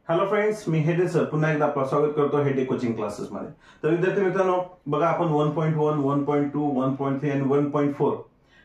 Hello friends, मी हेडे sir पुन्हा एकदा आपलं स्वागत करतो हेडे कोचिंग क्लासेस मध्ये। तर विद्यार्थी मित्रांनो, बघा आपण 1.1, 1.2, 1.3 आणि 1.4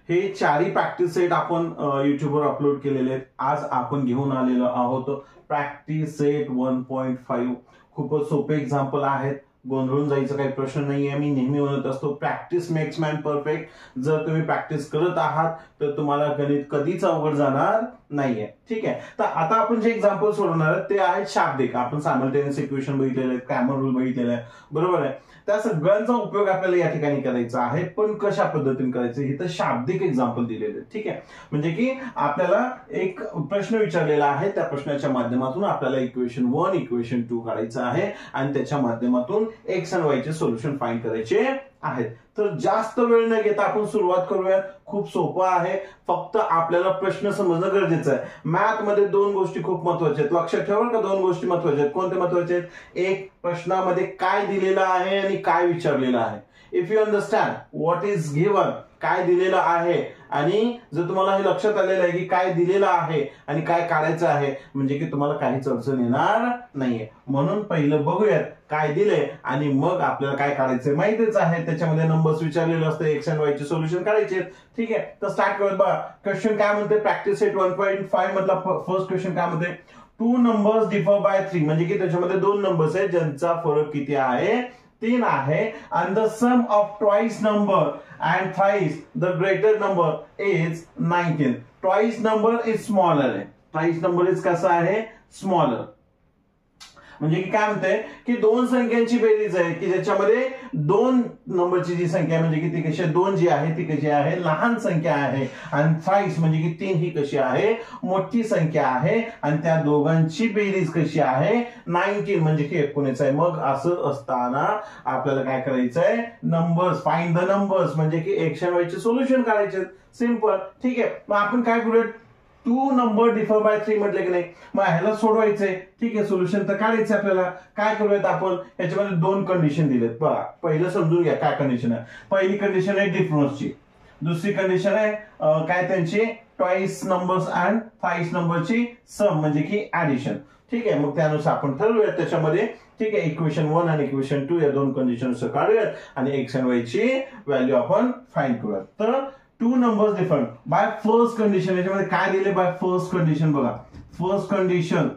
हे चारही प्रॅक्टिस सेट आपण युट्यूबवर अपलोड केलेले आहेत। आज आपण घेऊन आलेलो आहोत प्रॅक्टिस सेट 1.5। खूपच सोपे एक्झाम्पल आहेत, गोंधळून जायचं काही प्रश्न नाहीये। मी नेहमी म्हणत असतो प्रॅक्टिस मेक्स मॅन परफेक्ट। जर तुम्ही प्रॅक्टिस करत आहात तर तुम्हाला गणित कधीच अवघड जाणार नाहीये, ठीक आहे। तर आता आपण जे एक्झाम्पल सोडवणार आहोत ते आहेत शाब्दिक। आपण सायमल्टेनियस इक्वेशन बघितलेले, क्रॅमर रूल बघितलेला आहे, बरोबर आहे। त्या सगळ्यांचा उपयोग आपल्याला या ठिकाणी करायचा आहे, पण कशा पद्धतीने करायचं हे तर शाब्दिक एक्झाम्पल दिलेले, ठीक आहे। म्हणजे की आपल्याला एक प्रश्न विचारलेला आहे, त्या प्रश्नाच्या माध्यमातून आपल्याला इक्वेशन 1 इक्वेशन 2 काढायचं आहे आणि त्याच्या माध्यमातून एक्स आणि वाय चे सोल्युशन फाइंड करायचे आहेत। तर जास्त वेळ न घेता आपण सुरुवात करूया। खूप सोपं आहे, फक्त आपल्याला प्रश्न समजणं गरजेचं आहे। मॅथ मध्ये दोन गोष्टी खूप महत्त्वाच्या आहेत, लक्षात ठेवा का। दोन गोष्टी महत्त्वाच्या आहेत, कोणत्या महत्त्वाच्या आहेत? एक, प्रश्नामध्ये काय दिलेलं आहे आणि काय विचारलेलं आहे। If you understand what is given, काय दिलेलं आहे, आणि जर तुम्हाला हे लक्षात आलेलं आहे की काय दिलेलं आहे आणि काय काढायचं आहे, म्हणजे की तुम्हाला काहीच अडचण येणार नाहीये। म्हणून पहिलं बघूयात काय दिले आणि मग आपल्याला काय काढायचं माहितीच आहे। त्याच्यामध्ये नंबर्स विचारलेले असते, एक्स आणि वाय चे सोल्युशन काढायचे, ठीक आहे। तर स्टार्ट करूया। बघा क्वेश्चन काय म्हणते, प्रॅक्टिस सेट 1.5 मधला फर्स्ट क्वेश्चन काय म्हणते, 2 numbers differ by 3, म्हणजे की त्याच्यामध्ये दोन नंबर्स आहेत ज्यांचा फरक किती आहे, 3 आहे। and the sum of twice number and thrice the greater number is 19. twice number is smaller आहे, twice number is कसा आहे, स्मॉलर। म्हणजे की काय म्हणते की दोन संख्यांची बेरीज आहे की ज्याच्यामध्ये दोन नंबरची जी संख्या म्हणजे की ती कशी आहे, दोन जी आहे ती कशी आहे, लहान संख्या आहे, आणि थ्राइस म्हणजे की 3 ही कशी आहे, मोठी संख्या आहे, आणि त्या दोघांची बेरीज कशी आहे, 19 म्हणजे की 19 आहे। मग असं असताना आपल्याला काय करायचंय, नंबर्स, फाइंड द नंबर्स, म्हणजे की एक्स आणि वाय चे सोल्युशन काढायचे, सिंपल, ठीक आहे। मग आपण काय करूया, 2 number differ by 3 म्हटले की नाही, मग ह्याला सोडवायचंय, ठीक आहे। सोल्युशन तर काढायचं आपल्याला। काय करूयात आपण, याच्यामध्ये दोन कंडिशन दिलेत, बघा पहिलं समजून घ्या काय कंडिशन आहे। पहिली कंडिशन आहे डिफरन्सची, दुसरी कंडिशन आहे काय त्यांची, ट्वाइस नंबर्स अँड थ्राइस नंबरची सम म्हणजे की ऍडिशन, ठीक आहे। मग त्यानुसार आपण ठरवूयात त्याच्यामध्ये, ठीक आहे। इक्वेशन 1 आणि इक्वेशन 2 या दोन कंडिशन काढूयात आणि एक्स आणि वाय ची व्हॅल्यू आपण फाइंड करूयात। तर 2 numbers different by first condition, याच्यामध्ये काय दिले बाय फर्स्ट कंडिशन, बघा फर्स्ट कंडिशन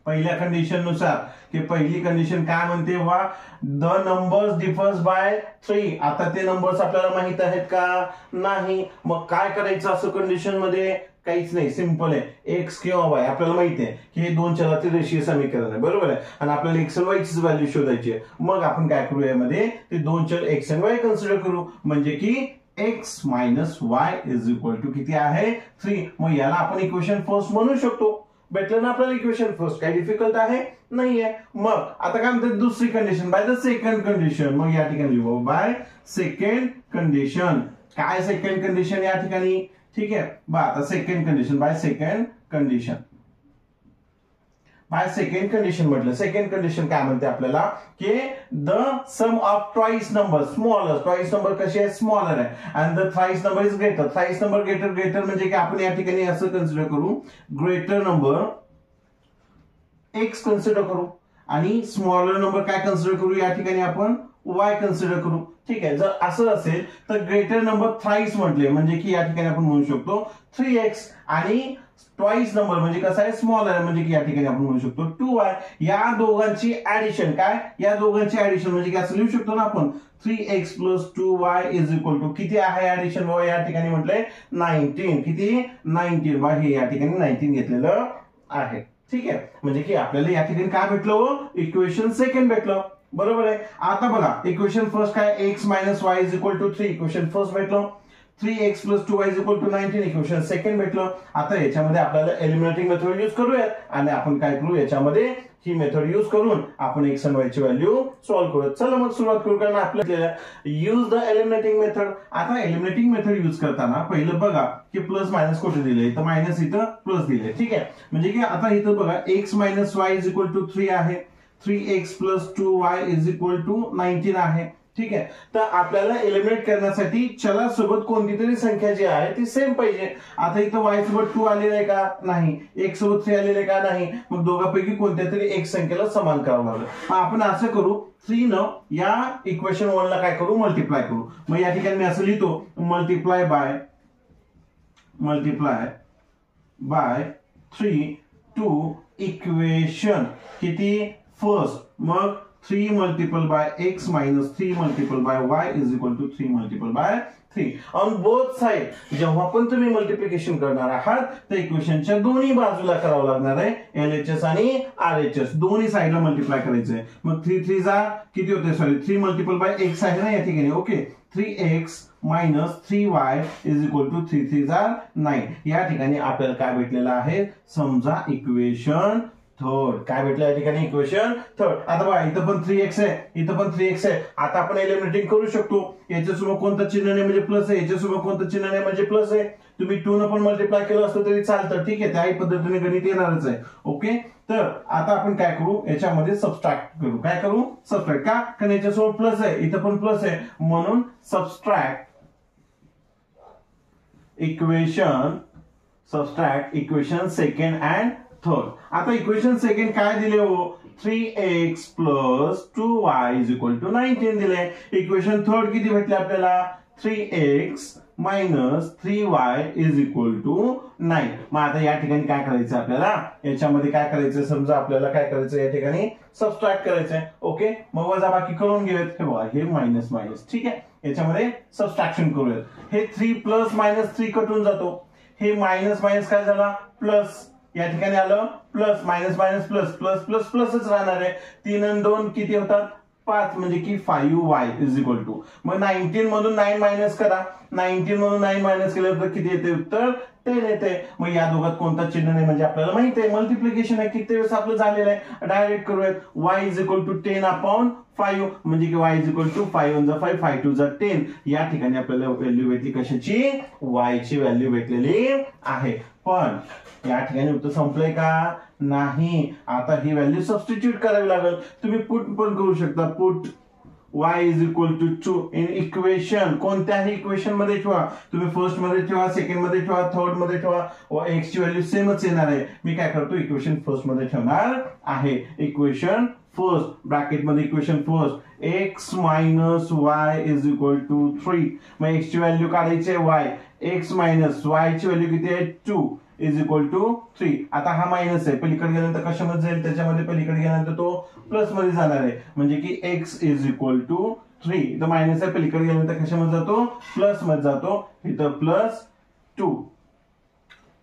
पहिल्या कंडिशन नुसार की पहिली कंडिशन काय म्हणते, वा द नंबर्स डिफर्स बाय 3। आता ते नंबर्स आपल्याला माहित आहेत का, नाही। मग काय करायचं असं कंडिशन मध्ये, काहीच नाही, सिंपल आहे। एक्स किंवा वाय आपल्याला माहिती आहे की हे दोन चलाचे रेषीय समीकरण आहे, बरोबर आहे, आणि आपल्याला एक्स आणि वाय ची व्हॅल्यू शोधायची आहे। मग आपण काय करू, यामध्ये ते दोन चल एक्स आणि वाय कन्सिडर करू, म्हणजे की x minus y is equal to किती आहे, 3। मग याला आपण इक्वेशन फर्स्ट म्हणू शकतो। भेटलं ना आपल्याला इक्वेशन फर्स्ट, काही डिफिकल्ट आहे नाहीये। मग आता काय म्हणतात दुसरी condition, by the second condition. मग या ठिकाणी लिहू बाय सेकंड कंडिशन। काय सेकंड कंडिशन या ठिकाणी, ठीक आहे। बघा आता second condition, by second condition, by second condition म्हटलं, सेकंड कंडिशन काय म्हणते आपल्याला की the sum of twice number smaller, twice number कशी आहे, स्मॉलर आहे, and the thrice number is greater, thrice number greater, greater म्हणजे की आपण या ठिकाणी असं कन्सिडर करू, ग्रेटर नंबर एक्स कन्सिडर करू आणि स्मॉलर नंबर काय कन्सिडर करू, या ठिकाणी आपण वाय कन्सिडर करू, ठीक आहे। जर असं असेल तर ग्रेटर नंबर थ्राइस म्हटले म्हणजे की या ठिकाणी आपण म्हणू शकतो 3x, आणि ट्वाइस नंबर म्हणजे कसं आहे, स्मॉलर म्हणजे की या ठिकाणी आपण म्हणू शकतो 2y। या दोघांची ऍडिशन, काय या दोघांची ऍडिशन म्हणजे की असं लिहू शकतो ना आपण, 3x plus 2y is equal to किती आहे ऍडिशन, या ठिकाणी म्हटलंय 19, किती 19, बा हे या ठिकाणी 19 घेतलेलं आहे, ठीक आहे। म्हणजे की आपल्याला या ठिकाणी काय भेटलं, इक्वेशन सेकंड भेटलं, बरोबर आहे। आता बघा इक्वेशन फर्स्ट काय, x minus y is equal to 3, equation first भेटलं। 3x plus 2y is equal to 19, equation second भेटलं। आता याच्यामध्ये आपल्याला एलिमिनेटिंग मेथड यूज करूयात आणि आपण काय करू, याच्यामध्ये ही मेथड यूज करून आपण एक्स आणि वाय ची व्हॅल्यू सॉल्व्ह करूयात। चला मग सुरुवात करू, कारण आपल्याला यूज द एलिमिनेटिंग मेथड। आता एलिमिनेटिंग मेथड यूज करताना पहिलं बघा की प्लस मायनस कुठे दिले, तर मायनस इथं प्लस दिले, ठीक आहे। म्हणजे की आता इथं बघा x minus y is equal to 3 आहे, 3x plus 2y is equal to 19 आहे, ठीक आहे. तर आपल्याला एलिमिनेट करण्यासाठी चला सोबत कोणती तरी संख्या जी आहे ती सेम पाहिजे. आता इथं y सोबत 2 आलेलं आहे का? नाही. x सोबत 3 आलेलं आहे का? नाही. मग दोघांपैकी कोणत्या तरी एक संख्येला समान करावं लागलं. मग आपण असं करू, 3 न या इक्वेशन 1 ला काय करू? मल्टिप्लाय करू. मग या ठिकाणी मी असं लिहितो, मल्टिप्लाय बाय 3 टू इक्वेशन किती? फर्स्ट. मग 3 multiple by x minus 3 multiple by y is equal to 3 multiple by 3. On both side जेव्हा पण तुम्ही मल्टिप्लिकेशन करणार आहात तर इक्वेशनच्या दोन्ही बाजूला करावं लागणार आहे. LHS आणि RHS दोन्ही साइडला मल्टिप्लाय करायचंय. मग 3 3 जा किती होते? सॉरी 3 मल्टिपल बाय x आहे ना या ठिकाणी. Okay. 3x minus 3y is equal to 3 3 जा 9. या ठिकाणी आपल्याला काय भेटलेलं आहे? समजा इक्वेशन थर्ड. काय भेटलं या ठिकाणी? Equation third. आता बघा इथं पण 3x आहे, इथं पण 3x आहे. आता आपण एलिमिनेटिंग करू शकतो. याच्यासोबत कोणतं चिन्ह नाही म्हणजे प्लस आहे, याच्यासोबत कोणतं चिन्ह नाही म्हणजे प्लस आहे. तुम्ही 2 न पण मल्टिप्लाय केलं असतं तरी चालतं. ठीक आहे. त्याही पद्धतीने गणित येणारच आहे. ओके. तर आता आपण काय करू? याच्यामध्ये सबस्ट्रॅक्ट करू. काय करू? सबस्ट्रॅक्ट. का? कारण याच्यासोबत प्लस आहे, इथं पण प्लस आहे, म्हणून subtract equation second and third. आता इक्वेशन सेकंड काय दिले हो? 3x plus 2y is equal to 19 दिले. इक्वेशन थर्ड किती भेटले आपल्याला? 3x minus 3y is equal to 9. मग आता या ठिकाणी काय करायचं आपल्याला? याच्यामध्ये काय करायचं? समजा आपल्याला काय करायचं या ठिकाणी? सबस्ट्रॅक्ट करायचंय. ओके. मग वजाबाकी करून घेऊयात. हे बघा हे मायनस मायनस. ठीक आहे. याच्यामध्ये सबस्ट्रॅक्शन करूयात. हे 3 प्लस मायनस 3 कटून जातो. हे मायनस मायनस काय झाला? प्लस. या ठिकाणी आलं plus. Minus minus plus plus plus प्लसच राहणार आहे. 3 आणि 2 किती होतात? 5 म्हणजे की 5y इज इक्वल टू. मग 19 मधून 9 मायनस करा. 19 मधून 9 मायनस केलं तर किती येते? उत्तर 10 येते. मग या दोघात कोणता चिन्ह नाही म्हणजे आपल्याला माहिती आहे मल्टिप्लिकेशन आहे. किती वेळेस आपलं झालेलं आहे? डायरेक्ट करूयात. y is equal to 10 upon 5 म्हणजे की y इज इक्वल टू 5 1 जा 5 5 2 जा 10. या ठिकाणी आपल्याला व्हॅल्यू भेटली कशाची? y ची व्हॅल्यू भेटलेली आहे. पण या ठिकाणी उत्तर संपलंय का? नाही. आता ही व्हॅल्यू सबस्टिट्यूट करावी लागेल. तुम्ही पुट पण करू शकता. Put y is equal to 2 in equation. कोणत्याही इक्वेशन मध्ये ठेवा. तुम्ही फर्स्ट मध्ये ठेवा, सेकंड मध्ये ठेवा, थर्ड मध्ये ठेवा. x ची व्हॅल्यू सेमच येणार आहे. मी काय करतो? इक्वेशन फर्स्ट मध्ये ठेवणार आहे. इक्वेशन फर्स्ट ब्रॅकेट मध्ये equation first x minus y is equal to 3. मग x ची व्हॅल्यू काढायची आहे y. x मायनस y ची व्हॅल्यू किती आहे? 2 इज इक्वल टू 3. आता हा मायनस आहे, पलीकडे गेल्यानंतर कशामध्ये जाईल? त्याच्यामध्ये पलीकडे गेल्यानंतर तो प्लस मध्ये जाणार आहे म्हणजे की x इज इक्वल टू 3. इथं मायनस आहे, पलीकडे गेल्यानंतर कशामध्ये जातो? प्लस मध्ये जातो. इथं प्लस 2.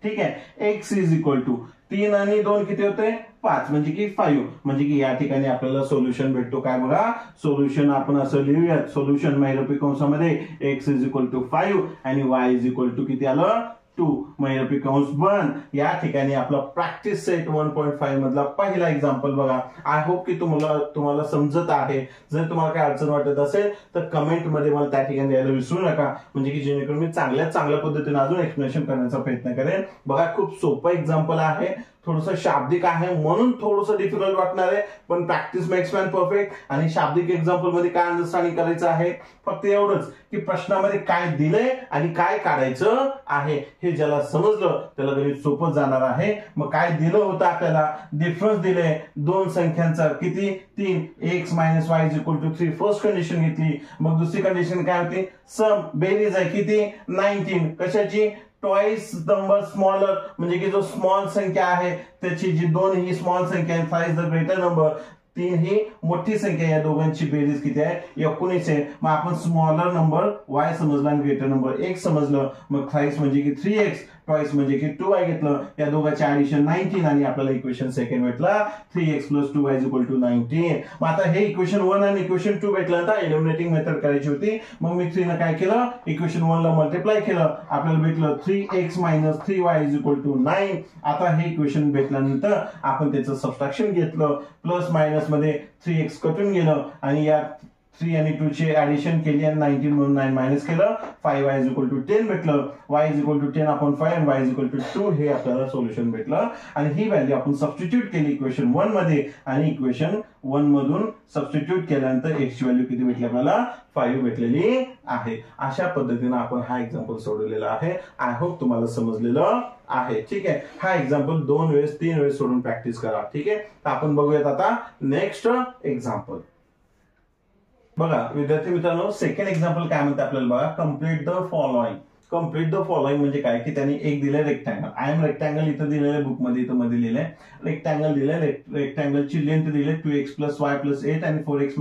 ठीक आहे. x इज इक्वल टू 3 आणि 2 किती होते? 5 म्हणजे की 5. म्हणजे की या ठिकाणी आपल्याला सोल्युशन भेटतो. काय बघा? सोल्युशन आपण असं लिहूयात. सोल्युशन महिरपी कंसामध्ये x इज इक्वल टू 5 आणि y इज इक्वल टू किती आलं? 2 महिरपी कंस बंद. या ठिकाणी आपला प्रॅक्टिस सेट 1.5 मधला पहिला एक्झाम्पल बघा. आय होप की तुम्हाला समजत आहे. जर तुम्हाला काय अडचण वाटत असेल तर कमेंट मध्ये मला त्या ठिकाणी द्यायला विसरू नका म्हणजे की जेणेकरून मी चांगल्या पद्धतीने अजून एक्सप्लेनेशन करण्याचा प्रयत्न करेन. बघा खूप सोपं एक्झाम्पल आहे. थोडंसं शाब्दिक आहे म्हणून थोडंसं डिफिकल्ट वाटणार आहे. पण प्रॅक्टिस मेक्स मॅन परफेक्ट. आणि शाब्दिक एक्झाम्पल मध्ये काय अंडरस्टँडिंग करायचं आहे? फक्त एवढंच की प्रश्नामध्ये काय दिलंय आणि काय काढायचं आहे हे ज्याला समजलं त्याला गणित सोपं जाणार आहे. मग काय दिलं होतं आपल्याला? डिफरन्स दिले दोन संख्यांचा. किती? 3. x minus y is equal to 3. First condition घेतली. मग दुसरी कंडिशन काय होती? सम बेरीज आहे. किती? 19. कशाची? ट्वाइस नंबर स्मॉलर म्हणजे की जो स्मॉल संख्या आहे त्याची जी 2 ही स्मॉल संख्या आहे, थ्राइस द ग्रेटर नंबर 3 ही मोठी संख्या. या दोघांची बेरीज किती आहे? 19 आहे. मग आपण स्मॉलर नंबर y समजला आणि ग्रेटर नंबर x समजलं. मग थ्राइस म्हणजे की 3x, ट्वाइस म्हणजे की 2y घेतलं. या दोघांचे ऍडिशन 19 आणि आपल्याला इक्वेशन सेकंड भेटला 3x plus 2y is equal to 19. मग आता हे इक्वेशन 1 आणि इक्वेशन 2 भेटल्यानंतर एलिमिनेटिंग मेथड करायची होती. मग मी 3 ने काय केलं? इक्वेशन 1 ला मल्टिप्लाय केलं. आपल्याला भेटलं 3x minus 3y is equal to 9. आता हे इक्वेशन भेटल्यानंतर आपण त्याचं सबट्रॅक्शन घेतलं. प्लस मायनस मध्ये 3x कटून गेलं आणि या 3 आणि 2 ची ऍडिशन केली आणि 19 म्हणून 9 मायनस केलं, 5y इज इक्वल टू 10 भेटलं, y is equal to 10 upon 5 आणि y इज इक्वल टू 2 हे आपल्याला सोल्युशन भेटलं. आणि ही व्हॅल्यू आपण सबस्टिट्यूट केली इक्वेशन 1 मध्ये आणि इक्वेशन 1 मधून सबस्टिट्यूट केल्यानंतर x ची व्हॅल्यू किती भेटली आपल्याला 5 भेटलेली आहे. अशा पद्धतीने आपण हा एक्झाम्पल सोडवलेला आहे. आय होप तुम्हाला समजलेलं आहे. ठीक आहे, हा एक्झाम्पल 2 वेळेस 3 वेळेस सोडून प्रॅक्टिस करा. ठीक आहे, तर आपण बघूयात आता नेक्स्ट एक्झाम्पल. बघा विद्यार्थी मित्रांनो, सेकंड एक्झाम्पल काय म्हणते आपल्याला बघा, complete the following. Complete the following म्हणजे काय की त्यांनी एक दिलंय रेक्टँगल. आय एम रेक्टँगल इथं दिलेलं बुक मध्ये, इथं मध्ये लिहिलंय रेक्टँगल दिलंय. रेक्टँगलची लेंथ दिली 2x + y + 8 आणि 4x -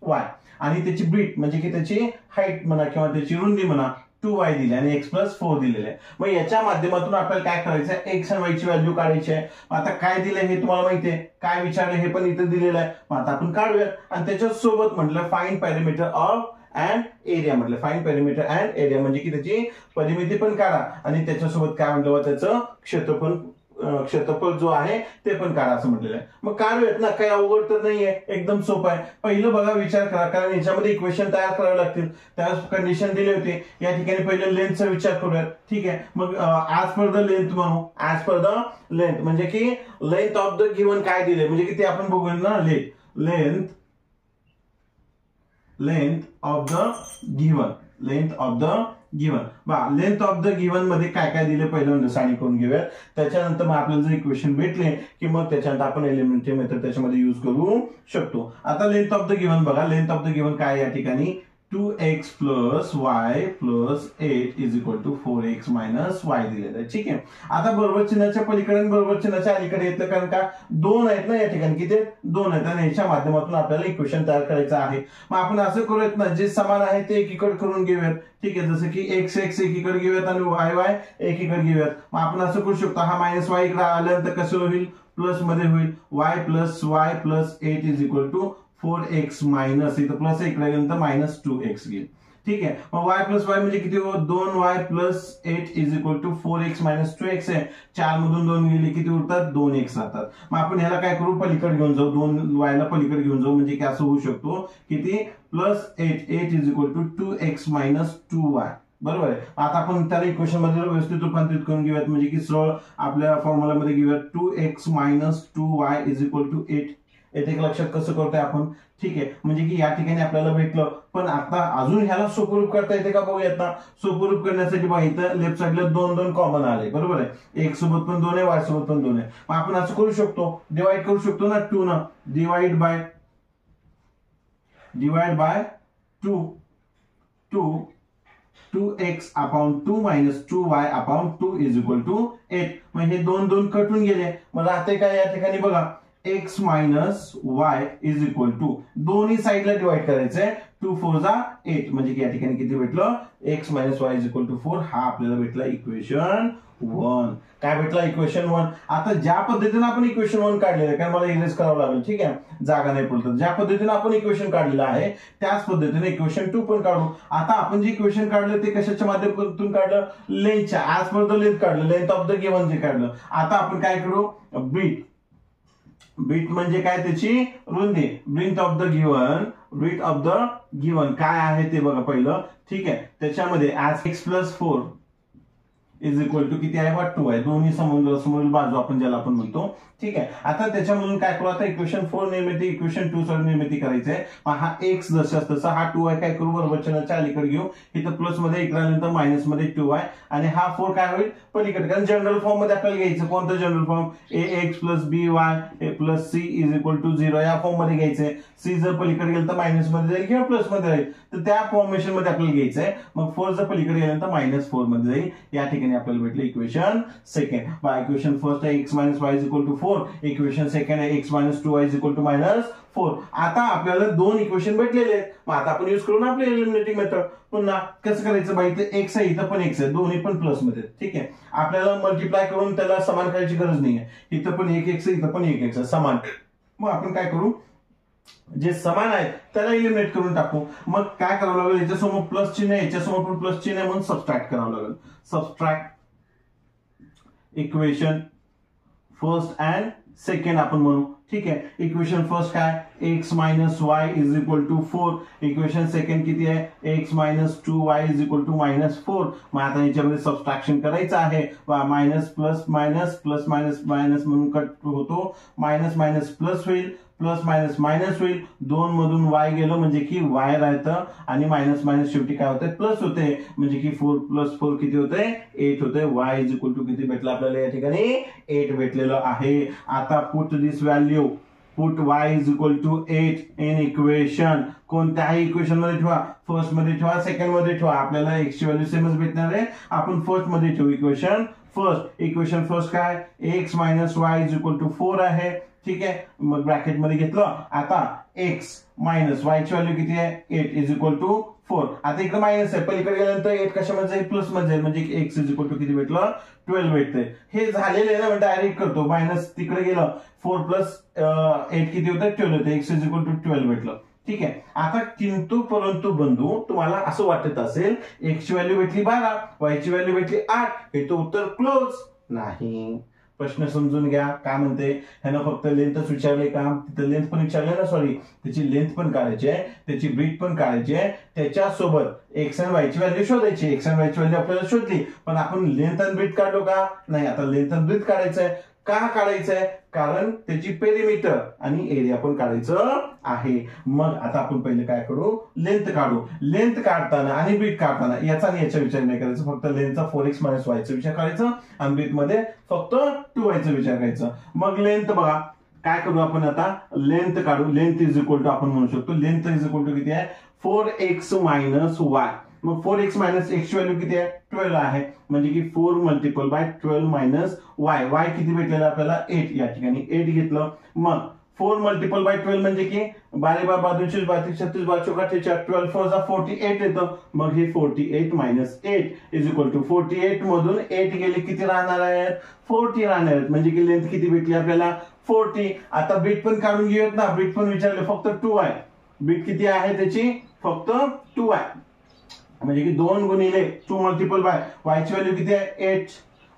y आणि त्याची ब्रीथ म्हणजे की त्याची हाईट म्हणा किंवा त्याची रुंदी म्हणा 2y दिली आणि x + 4 दिलेले आहे. मग याच्या माध्यमातून आपल्याला काय करायचं आहे, x आणि y ची व्हॅल्यू काढायची आहे. आता काय दिलंय हे तुम्हाला माहिती आहे, काय विचारलं हे पण इथे दिलेलं आहे. मग आता आपण काढूया आणि त्याच्या सोबत म्हटलं find perimeter of and area. म्हटलं फाइंड पेरिमीटर अँड एरिया म्हणजे की त्याची परिमिती पण काढा आणि त्याच्यासोबत काय म्हटलं त्याचं क्षेत्रफळ जो आहे ते पण काढा असं म्हटलेलं आहे. मग काढूयात ना, काही अवघड तर नाहीये, एकदम सोपं आहे. पहिलं बघा विचार करा, कारण याच्यामध्ये इक्वेशन तयार करावे लागतील. त्याला कंडिशन दिले होते. या ठिकाणी पहिले लेंथचा विचार करूयात. ठीक आहे, मग ऍज पर द लेंथ म्हणू. ऍज पर द लेंथ म्हणजे की लेंथ ऑफ द गिव्हन काय दिले म्हणजे की ते आपण बघूया ना. Length of the given. Length of the given बा लेंथ ऑफ द गिव्हन मध्ये काय काय दिले पहिलं अंडरस्टँडिंग करून घेऊया. त्याच्यानंतर मग आपल्याला जर इक्वेशन भेटले की मग त्याच्यानंतर आपण एलिमेंटरी मेथड त्याच्यामध्ये युज करू शकतो. आता लेंथ ऑफ द गिव्हन बघा. लेंथ ऑफ द गिव्हन काय या ठिकाणी 2x + y + 8 is equal to 4x - y दिलेलं आहे. ठीक आहे, आता बरोबर चिन्हाच्या पलीकडे आणि बरोबर चिन्हाच्या अलीकडे येतं, कारण का 2 आहेत ना या ठिकाणी. किती 2 आहेत आणि याच्या माध्यमातून आपल्याला इक्वेशन तयार करायचं आहे. मग आपण असं करूयात ना, जे समान आहे ते एकीकडे करून घेऊयात. ठीक आहे, जसं की x एकीकडे घेऊयात आणि y एकीकडे घेऊयात. मग आपण असं करू शकतो, हा -y इकडे आल्यानंतर कसं होईल, प्लस मध्ये होईल. y + y + 8 is equal to 4x - इथं प्लस इकडे गेल्यानंतर -2x घेईल. ठीक आहे, मग y + y म्हणजे किती हो, 2y + 8 is equal to 4x - 2x आहे. 4 मधून 2 गेले किती उरतात, 2x राहतात. मग आपण ह्याला काय करू, पलीकडे घेऊन जाऊ, 2y ला पलीकडे घेऊन जाऊ म्हणजे की असं होऊ शकतो किती +8 is equal to 2x - 2y. बरोबर आहे. आता आपण त्याला इक्वेशन मध्ये व्यवस्थित रूपांतरित करून घेऊयात म्हणजे की सरळ आपल्या फॉर्म्युलामध्ये घेऊयात. 2x - 2y is equal to 8. येथे लक्षात कसं करतोय आपण. ठीक आहे, म्हणजे की या ठिकाणी आपल्याला भेटलं. पण आता अजून ह्याला सोपरूप करता येते का बघूयात ना. सोपरूप करण्यासाठी बघा इथं लेफ्ट साईडला 2 कॉमन आले. बरोबर आहे, x सोबत पण 2 आहे, y सोबत पण 2 आहे. मग आपण असं करू शकतो, डिवाइड करू शकतो ना 2 न. Divide by 2x upon 2 - 2y upon 2 is equal to 8. मग हे 2 कटून गेले. मग राहते काय या ठिकाणी बघा, x - y is equal to दोन्ही साईडला डिवाइड करायचंय. 2 4 8 म्हणजे की या ठिकाणी किती भेटलं, x - y is equal to 4. हा आपल्याला भेटला इक्वेशन 1. काय भेटला, इक्वेशन 1. आता ज्या पद्धतीने आपण इक्वेशन 1 काढलेलं आहे, कारण मला इरेज करावं लागेल. ठीक आहे, जागा नाही पडत. ज्या पद्धतीने आपण इक्वेशन काढलेलं आहे त्याच पद्धतीने इक्वेशन 2 पण काढू. आता आपण जे इक्वेशन काढलं ते कशाच्या माध्यमातून काढलं, लेंथच्या. ऍज पर द लेंथ काढलं, लेंथ ऑफ द गिव्हन जे काढलं. आता आपण काय करू, ब्रीथ म्हणजे काय, त्याची रुंदी. ब्रीथ ऑफ द गिव्हन काय आहे ते बघा पहिलं. ठीक आहे, त्याच्यामध्ये as x + 4 is equal to किती आहे, 2 आहे. दोन्ही समोरील बाजू आपण ज्याला आपण म्हणतो. ठीक आहे, आता त्याच्यामधून काय करू, आता इक्वेशन 4 निर्मिती, इक्वेशन 2 साठी निर्मिती करायची आहे. हा x जसं तसा हा 2 आहे, काय करू, बरोबर चिन्हाच्या अलीकडे घेऊ. इथं प्लस मध्ये इकडे आल्यानंतर मायनस मध्ये 2 आहे आणि हा 4 काय होईल पलीकडे. कारण जनरल फॉर्म मध्ये आपल्याला घ्यायचं. कोणतं general form, ax + by + c is equal to 0 या फॉर्म मध्ये घ्यायचंय. c जर पलीकडे गेलं तर मायनस मध्ये जाईल किंवा प्लस मध्ये राहील, तर त्या फॉर्मेशन मध्ये आपल्याला घ्यायचंय. मग 4 जर पलीकडे गेल्यानंतर -4 मध्ये जाईल. या ठिकाणी आपल्याला भेटलं equation second. By equation first आहे x - y is equal to 4. Equation second आहे x - 2y is equal to -4. आता आपल्याला 2 इक्वेशन भेटलेले आहेत. मग आता आपण युज करू ना आपली एलिमिनेटिंग मेथड. पुन्हा कसं करायचं, बाई इथे x आहे, इथं पण x आहे, दोन्ही पण प्लस मध्ये. ठीक आहे, आपल्याला मल्टिप्लाय करून त्याला समान करायची गरज नाहीये. इथं पण 1x आहे, इथं पण 1x आहे, समान. मग आपण काय करू, जे समान आहेत त्याला एलिमिनेट करून टाकू. मग काय करावं लागेल, याच्यासमोर प्लस चिन्ह आहे, याच्यासमोर पण प्लस चिन्ह आहे, म्हणून सबट्रॅक्ट करावं लागेल. Subtract equation first and second आपण म्हणू. ठीक आहे. इक्वेशन फर्स्ट काय x minus y is equal to 4. Equation second किती आहे x minus 2y is equal to -4. मग आता याच्यामध्ये सबस्ट्रॅक्शन करायचं आहे. Minus plus minus plus minus minus म्हणून कट होतो. मायनस मायनस प्लस होईल, प्लस मायनस मायनस होईल. 2 मधून y गेलं म्हणजे की y राहतं आणि मायनस मायनस शेवटी काय होते प्लस होते. म्हणजे की 4 प्लस 4 किती होते 8 होते. y इज इक्वल टू किती भेटलं आपल्याला या ठिकाणी 8 भेटलेलं आहे. आता put this value, put y is equal to 8 in equation. कोणत्याही इक्वेशन मध्ये ठेवा, फर्स्ट मध्ये ठेवा, सेकंड मध्ये ठेवा, आपल्याला x ची व्हॅल्यू सेमच भेटणार आहे. आपण फर्स्ट मध्ये ठेवू इक्वेशन फर्स्ट. इक्वेशन फर्स्ट काय x minus y is equal to 4 आहे. ठीक आहे. मग ब्रॅकेट मध्ये घेतलं. आता x मायनस वाय ची व्हॅल्यू किती आहे 8 इज इक्वल टू 4. आता इकडे मायनस आहे, पलीकडे गेल्यानंतर 8 कशामध्ये जाईल प्लस मध्ये जाईल. म्हणजे x इज इक्वल टू किती भेटलं 12 भेटते. हे झालेलं आहे ना, डायरेक्ट करतो. मायनस तिकडे गेलं 4 प्लस 8 किती होतं 12 होते. x इज इक्वल टू 12 भेटलं. ठीक आहे. आता किंतु परंतु बंधू तुम्हाला असं वाटत असेल x ची व्हॅल्यू भेटली 12, y ची व्हॅल्यू भेटली 8, हे तर उत्तर क्लोज नाही. प्रश्न समजून घ्या काय म्हणते. ह्यानं फक्त लेंथच विचारले का, तिथं लेंथ पण विचारले ना, सॉरी त्याची लेंथ पण काढायची आहे, त्याची ब्रीथ पण काढायची आहे, त्याच्यासोबत एक्स आणि वाय ची व्हॅल्यू शोधायची. एक्स आणि वाय ची व्हॅल्यू आपल्याला शोधली, पण आपण लेंथ आणि ब्रीथ काढलो का नाही. आता लेंथ आणि ब्रीथ काढायचं आहे. का काढायचं आहे, कारण त्याची पेरिमीटर आणि एरिया पण काढायचं आहे. मग आता आपण पहिले काय करू, लेंथ काढू. लेंथ काढताना आणि ब्रीथ काढताना याचा आणि याचा विचार नाही करायचा, फक्त लेंथचा 4x मायनस वायचा विचार करायचा आणि ब्रीथ मध्ये फक्त 2y चा विचार करायचा. मग लेंथ बघा काय करू आपण आता, लेंथ काढू. लेंथ इज इक्वल टू आपण म्हणू शकतो, लेंथ इज इक्वल टू किती आहे 4x मायनस वाय. मग 4x मायनस x ची व्हॅल्यू किती आहे 12 आहे. म्हणजे की 4 multiple bye 12 minus Y. Y किती भेटलेलं आपल्याला 8, या ठिकाणी 8 घेतलं. मग 4 मल्टिपल बाय 12 म्हणजे की 12 बाय 32 32 36 12 12 4 48 येतं. मग हे 48 मायनस 8 इज इक्वल टू 48 मधून 8 गेले किती राहणार आहेत 40 राहणार आहेत. म्हणजे की लेंथ किती भेटली आपल्याला 40. आता ब्रीथ पण काढून घेऊयात ना, ब्रीथ पण विचारले फक्त 2y. ब्रीथ किती आहे त्याची फक्त 2y. म्हणजे की 2 गुणिले 2 मल्टिपल बाय y ची व्हॅल्यू किती आहे 8,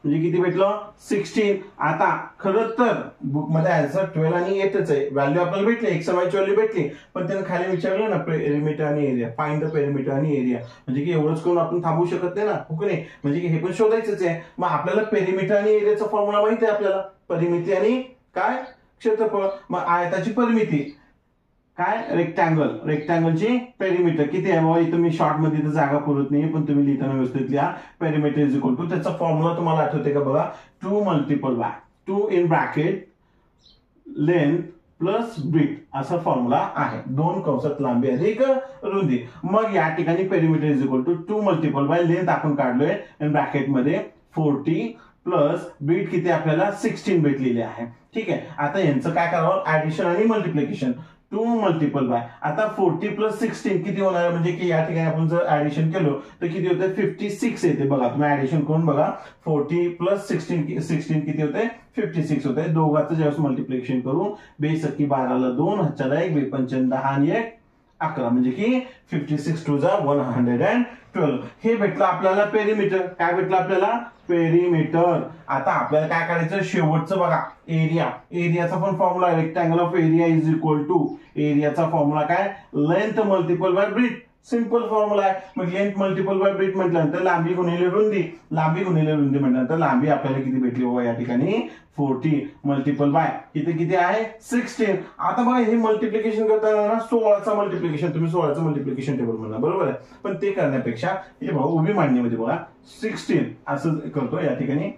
म्हणजे किती भेटलं 16. आता खरं तर बुक मध्ये आन्सर 12 आणि 8च आहे. व्हॅल्यू आपल्याला भेटली, एक्स आणि वाय ची व्हॅल्यू भेटली, पण त्याने खाली विचारलं ना पेरिमीटर आणि एरिया, फाइंड द पेरिमीटर आणि एरिया. म्हणजे की एवढंच करून आपण थांबू शकत नाही ना, हो नाही. म्हणजे की हे पण शोधायचंच आहे. मग आपल्याला पेरिमीटर आणि एरियाचा फॉर्म्युला माहिती आहे आपल्याला, परिमिती आणि काय क्षेत्रफळ. मग आयताची परिमिती काय रेक्टँगल, रेक्टँगलची पेरिमीटर किती आहे बाबा. इथं मी शॉर्ट मध्ये जागा पुरत नाही, पण तुम्ही लिहिताना व्यवस्थित लिहा. पेरिमीटर इज इक्वल टू, त्याचा फॉर्म्युला तुम्हाला आठवते का बघा, 2 multiple by 2 in bracket length plus breadth असा फॉर्म्युला आहे. 2 कंसात लांबी अधिक रुंदी. मग या ठिकाणी perimeter is equal to 2 multiple by length आपण काढलोय इन ब्रॅकेट मध्ये 40 प्लस ब्रीथ किती आपल्याला 16 भेटलेली आहे. ठीक आहे. आता यांचं काय करावं, ऍडिशन आणि मल्टिप्लिकेशन. 2 मल्टिपल बाय आता 40 प्लस 16 किती होणार, म्हणजे की या ठिकाणी आपण जर ऍडिशन केलं तर किती होते 56 येते. बघा तुम्ही ऍडिशन करून बघा, 40 प्लस 16 किती होते 56 होते. दोघांचं ज्यावेळेस मल्टिप्लिकेशन करू, बेस की 12 ला 2, हातच्याला 1, 2 पंच 10 आणि 1 11, म्हणजे की 56 टू जा 112. हे भेटलं आपल्याला पेरिमीटर. काय भेटलं आपल्याला पेरिमीटर. आता आपल्याला काय करायचं शेवटचं बघा, एरिया. एरियाचा पण formula rectangle of area is equal to, एरियाचा फॉर्म्युला काय length multiple by breadth. Simple formula आहे. मग लेंथ मल्टिपल बाय ब्रीथ म्हटल्यानंतर लांबी गुणिले रुंदी, लांबी गुणिले रुंदी म्हटल्यानंतर लांबी आपल्याला किती भेटली बाबा या ठिकाणी 40 मल्टिपल बाय इथे किती आहे 16. आता बघा हे मल्टिप्लिकेशन करताना ना 16चा मल्टिप्लिकेशन, तुम्ही 16चं मल्टिप्लिकेशन टेबल म्हणा बरोबर आहे, पण ते करण्यापेक्षा हे बघा उभी मांडणीमध्ये बघा 16 असं करतो या ठिकाणी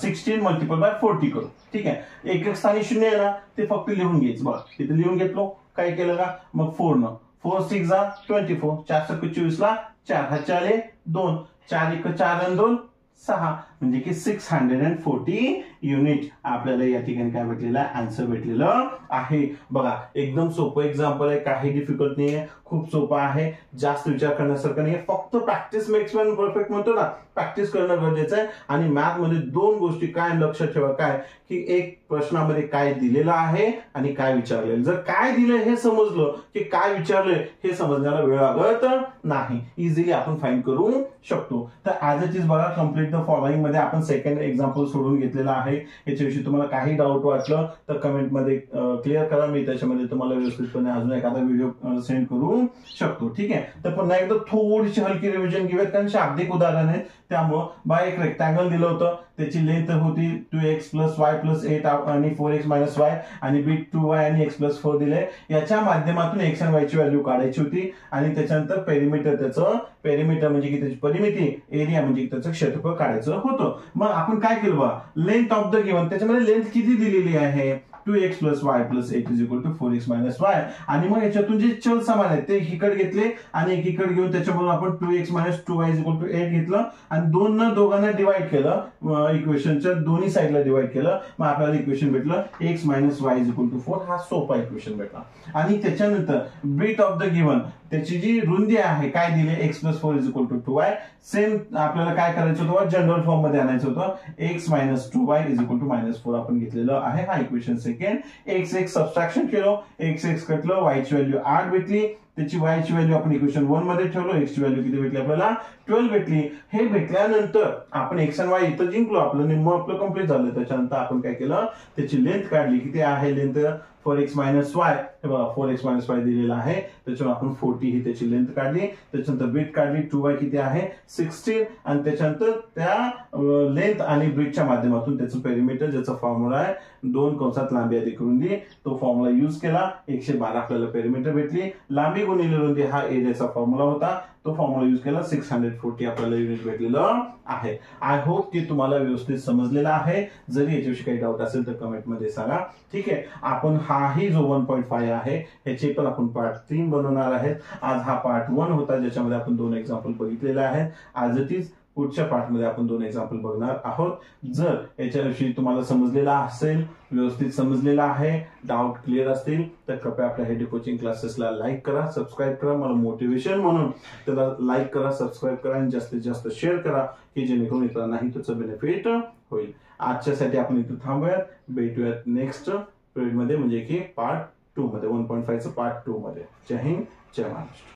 16 मल्टिपल बाय 40 करू. ठीक आहे. एक एक स्थानी शून्य आहे ना, ते फक्त लिहून घ्यायचं. बघा तिथे लिहून घेतलो, काय केलं का मग 4 न 4 6 जा 24, 4 24 ला 4, हातच्या आले 2, 4 1 4 आणि 2 6, म्हणजे की 640 युनिट आपल्याला या ठिकाणी काय भेटलेलं आहे आन्सर भेटलेलं आहे. बघा एकदम सोपं एक्झाम्पल आहे, काही डिफिकल्ट नाही आहे, खूप सोपं आहे, जास्त विचार करण्यासारखं नाही. फक्त प्रॅक्टिस मेक्स मॅन परफेक्ट म्हणतो ना, प्रॅक्टिस करणं गरजेचं आहे. आणि मॅथ मध्ये 2 गोष्टी काय लक्षात ठेवा, काय की एक प्रश्नामध्ये काय दिलेलं आहे आणि काय विचारलेलं. जर काय दिलंय हे समजलं की काय विचारलंय हे समजण्याला वेळ लागत नाही, इझिली आपण फाइंड करू शकतो. तर ऍज इट इज बघा, कम्प्लीट द फॉलोइंग मध्ये आपण सेकंड एक्झाम्पल सोडून घेतलेला आहे. याच्याविषयी तुम्हाला काही डाऊट वाटलं तर कमेंटमध्ये क्लिअर करा. मी त्याच्यामध्ये तुम्हाला व्यवस्थितपणे अजून एखादा व्हिडिओ सेंड करू शकतो. ठीक आहे, तर पुन्हा एकदा थोडीशी हलकी रिव्हिजन घेऊयात कारण शाब्दिक उदाहरण आहे. त्यामुळं बाय एक रेक्टँगल दिलं होतं, त्याची लेंथ होती 2x + y + 8 आणि 4x - y आणि बीट 2y आणि x + 4 दिले. याच्या माध्यमातून x आणि y ची व्हॅल्यू काढायची होती आणि त्याच्यानंतर पेरिमीटर, त्याचं पेरिमीटर म्हणजे की त्याची परिमिती, एरिया म्हणजे त्याचं क्षेत्रफळ काढायचं होतं. मग आपण काय केलं बा, लेंथ ऑफ द गिव्हन, त्याच्यामध्ये लेंथ किती दिलेली आहे 2x + y + 8 = 4x - y आणि मग याच्यातून जे चल समान आहेत ते इकडे घेतले आणि एकीकडे घेऊन त्याच्यामधून आपण 2x - 2y = 8 घेतलं आणि दोघांना डिवाइड केलं, इक्वेशनच्या दोन्ही साईडला डिवाइड केलं. मग आपल्याला इक्वेशन भेटलं x - y = 4. हा सोपा इक्वेशन भेटला. आणि त्याच्यानंतर ब्रीथ ऑफ द गिव्हन, त्याची जी रुंदी आहे काय दिली x + 4 = 2y. सेम आपल्याला काय करायचं होतं, जनरल फॉर्म मध्ये आणायचं होतं. x - 2y = -4 आपण घेतलेलं आहे. हा इक्वेशन सेकंड. x सबस्ट्रॅक्शन केलं, x कटलं, y ची व्हॅल्यू 8 भेटली. त्याची y ची व्हॅल्यू आपण इक्वेशन 1 मध्ये ठेवलो, x ची व्हॅल्यू किती भेटली आपल्याला 12 भेटली. हे भेटल्यानंतर आपण x आणि y इथं जिंकलो, आपलं निम्म आपलं कंप्लीट झालं. त्याच्यानंतर आपण काय केलं, त्याची लेंथ काढली. किती आहे लेंथ 4x - y, हे बघा 4x - y दिलेला आहे. त्याच्यावर आपण 40 ही त्याची लेंथ काढली. त्याच्यानंतर ब्रीथ काढली, 2y किती आहे 16 आणि त्याच्यानंतर त्या लेंथ आणि ब्रीथच्या माध्यमातून त्याचं पेरिमीटर, ज्याचा फॉर्म्युला आहे 2 कंसात लांबी अधिक रुंदी, तो फॉर्म्युला यूज केला. 112 आपल्याला पेरिमीटर भेटली. लांबी गुणिले रुंदी हा एरियाचा फॉर्म्युला होता, तो फॉर्म्युला यूज केला. 640 आपल्याला युनिट भेटलेलं आहे. आय होप की तुम्हाला व्यवस्थित समजलेला आहे. जरी याच्याविषयी काही डाऊट असेल तर कमेंटमध्ये सांगा. ठीक आहे, आपण हाही जो 1.5 आहे ह्याचे पण आपण पार्ट 3 बनवणार आहेत. आज हा पार्ट 1 होता ज्याच्यामध्ये आपण 2 एक्झाम्पल बघितलेले आहेत. आजच पुढच्या पार्टमध्ये आपण 2 एक्झाम्पल बघणार आहोत. जर याच्याविषयी तुम्हाला समजलेला असेल, व्यवस्थित समजलेला आहे, डाऊट क्लिअर असतील तर कृपया आपल्या हेडी कोचिंग क्लासेसला लाईक करा, सबस्क्राईब करा. मला मोटिवेशन म्हणून त्याला लाईक करा, सबस्क्राईब करा आणि जास्तीत जास्त शेअर करा की जेणेकरून इतरांनाही त्याचं बेनिफिट होईल. आजच्यासाठी आपण इथे थांबूयात. भेटूयात नेक्स्ट पिरियडमध्ये, म्हणजे की पार्ट 2 मध्ये, 1.5 चं पार्ट 2 मध्ये. जय हिंद, जय महाराष्ट्र.